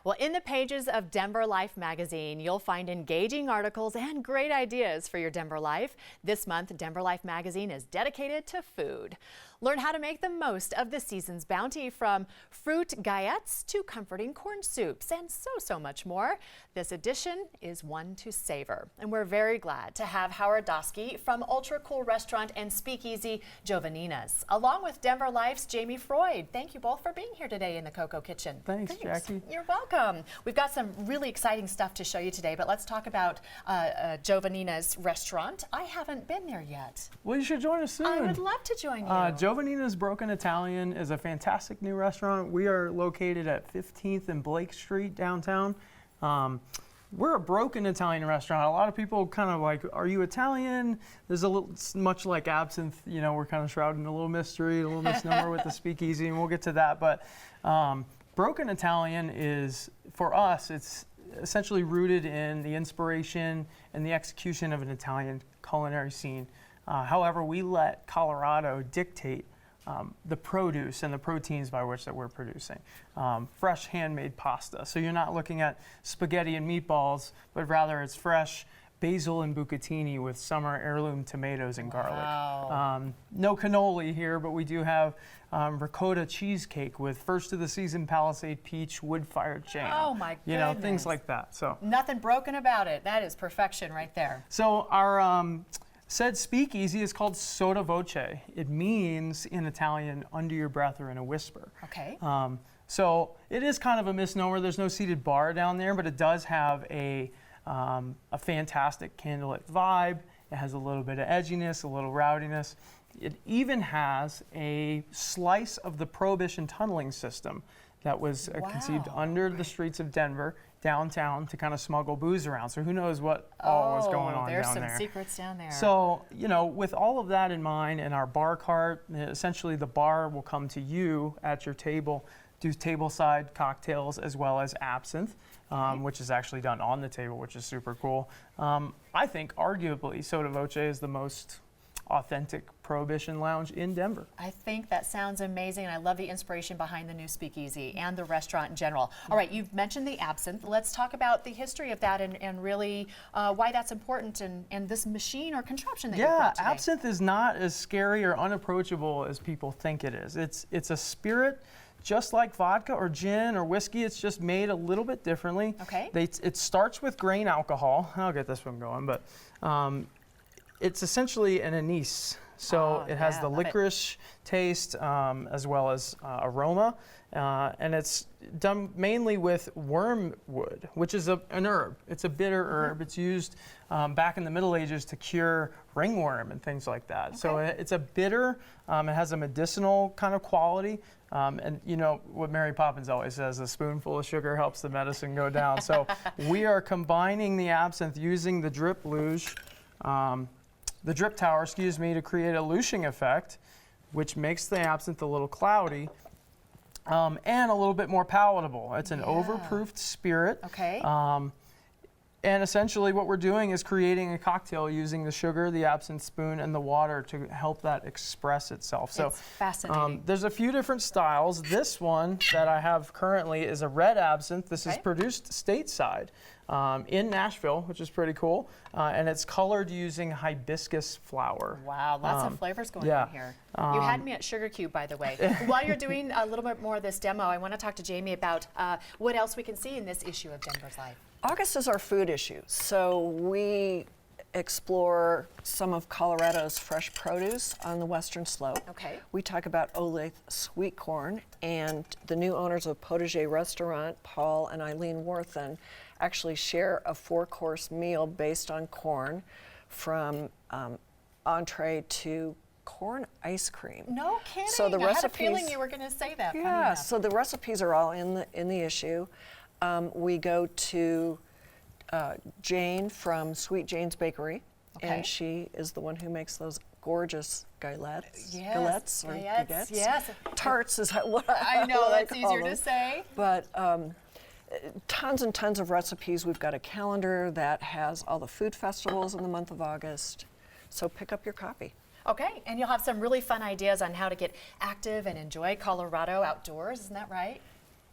Well, in the pages of Denver Life magazine, you'll find engaging articles and great ideas for your Denver life. This month, Denver Life magazine is dedicated to food. Learn how to make the most of the season's bounty, from fruit gayettes to comforting corn soups and so much more. This edition is one to savor. And we're very glad to have Howard Dosky from ultra cool restaurant and speakeasy Giovannina's, along with Denver Life's Jamie Freud. Thank you both for being here today in the Cocoa Kitchen. Thanks, Jackie. You're welcome. We've got some really exciting stuff to show you today, but let's talk about Giovannina's restaurant. I haven't been there yet. Well, you should join us soon. I would love to join you. Giovannina's Broken Italian is a fantastic new restaurant. We are located at 15th and Blake Street downtown. We're a broken Italian restaurant. A lot of people kind of like, are you Italian? There's a little, much like absinthe, you know, we're kind of shrouded in a little mystery, a little misnomer with the speakeasy, and we'll get to that. But broken Italian is, for us, it's essentially rooted in the inspiration and the execution of an Italian culinary scene. However, we let Colorado dictate the produce and the proteins by which that we're producing. Fresh handmade pasta. So you're not looking at spaghetti and meatballs, but rather it's fresh basil and bucatini with summer heirloom tomatoes and garlic. Wow. No cannoli here, but we do have ricotta cheesecake with first of the season Palisade peach wood-fired jam. Oh my goodness. You know, things like that. So nothing broken about it. That is perfection right there. So our said speakeasy is called sotto voce. It means, in Italian, under your breath or in a whisper. Okay. So it is kind of a misnomer. There's no seated bar down there, but it does have a fantastic candlelit vibe. It has a little bit of edginess, a little rowdiness. It even has a slice of the Prohibition tunneling system that was conceived under the streets of Denver, downtown, to kind of smuggle booze around. So who knows what all was going on down there. There's some secrets down there. So, you know, with all of that in mind, and our bar cart, essentially the bar will come to you at your table, do tableside cocktails as well as absinthe, which is actually done on the table, which is super cool. I think arguably Sotto Voce is the most authentic Prohibition lounge in Denver. I think that sounds amazing, and I love the inspiration behind the new speakeasy and the restaurant in general. All right, you've mentioned the absinthe. Let's talk about the history of that and really why that's important and this machine or contraption that you brought today. Yeah, absinthe is not as scary or unapproachable as people think it is. It's a spirit just like vodka or gin or whiskey. It's just made a little bit differently. Okay. It starts with grain alcohol. I'll get this one going, but it's essentially an anise. So it has the licorice taste as well as aroma, and it's done mainly with wormwood, which is an herb. It's a bitter herb. It's used back in the Middle Ages to cure ringworm and things like that. Okay. So it's a bitter, it has a medicinal kind of quality, and you know what Mary Poppins always says, a spoonful of sugar helps the medicine go down. So we are combining the absinthe using the drip luge, the drip tower, excuse me, to create a lushing effect, which makes the absinthe a little cloudy and a little bit more palatable. It's an overproofed spirit. Okay. And essentially what we're doing is creating a cocktail using the sugar, the absinthe spoon, and the water to help that express itself. So it's fascinating. There's a few different styles. This one that I have currently is a red absinthe. This is produced stateside in Nashville, which is pretty cool. And it's colored using hibiscus flower. Wow, lots of flavors going on here. You had me at Sugar Cube, by the way. While you're doing a little bit more of this demo, I want to talk to Jamie about what else we can see in this issue of Denver's Life. August is our food issue, so we explore some of Colorado's fresh produce on the western slope. Okay. We talk about Olathe sweet corn, and the new owners of Potager Restaurant, Paul and Eileen Worthen, actually share a 4-course meal based on corn, from entree to corn ice cream. No kidding. So the I had a recipes, feeling you were going to say that. Yeah, so the recipes are all in the issue. We go to Jane from Sweet Jane's Bakery, and she is the one who makes those gorgeous galettes. Yes, Galettes. Yes. Tarts is what I know, what that's I call easier them. to say. But tons and tons of recipes. We've got a calendar that has all the food festivals in the month of August. So pick up your copy. Okay, and you'll have some really fun ideas on how to get active and enjoy Colorado outdoors, isn't that right?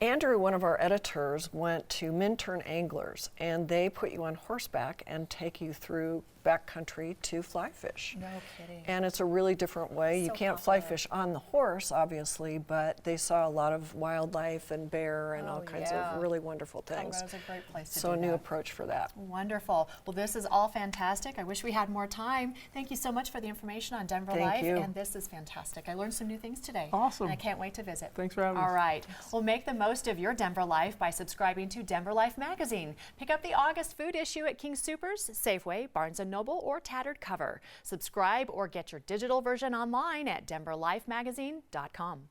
Andrew, one of our editors, went to Minturn Anglers, and they put you on horseback and take you through backcountry to fly fish. No kidding. And it's a really different way. You So can't fly popular. fish on the horse, obviously, but they saw a lot of wildlife and bear and Oh, all kinds yeah. of really wonderful Oh, things. that was a great place to So a do new that. approach for that. Wonderful. Well, this is all fantastic. I wish we had more time. Thank you so much for the information on Denver Thank Life. you. And this is fantastic. I learned some new things today. Awesome. And I can't wait to visit. Thanks for having All us. right. Well, make the most of your Denver Life by subscribing to Denver Life magazine. Pick up the August food issue at King Soopers, Safeway, Barnes & Noble, or Tattered Cover. Subscribe or get your digital version online at denverlifemagazine.com.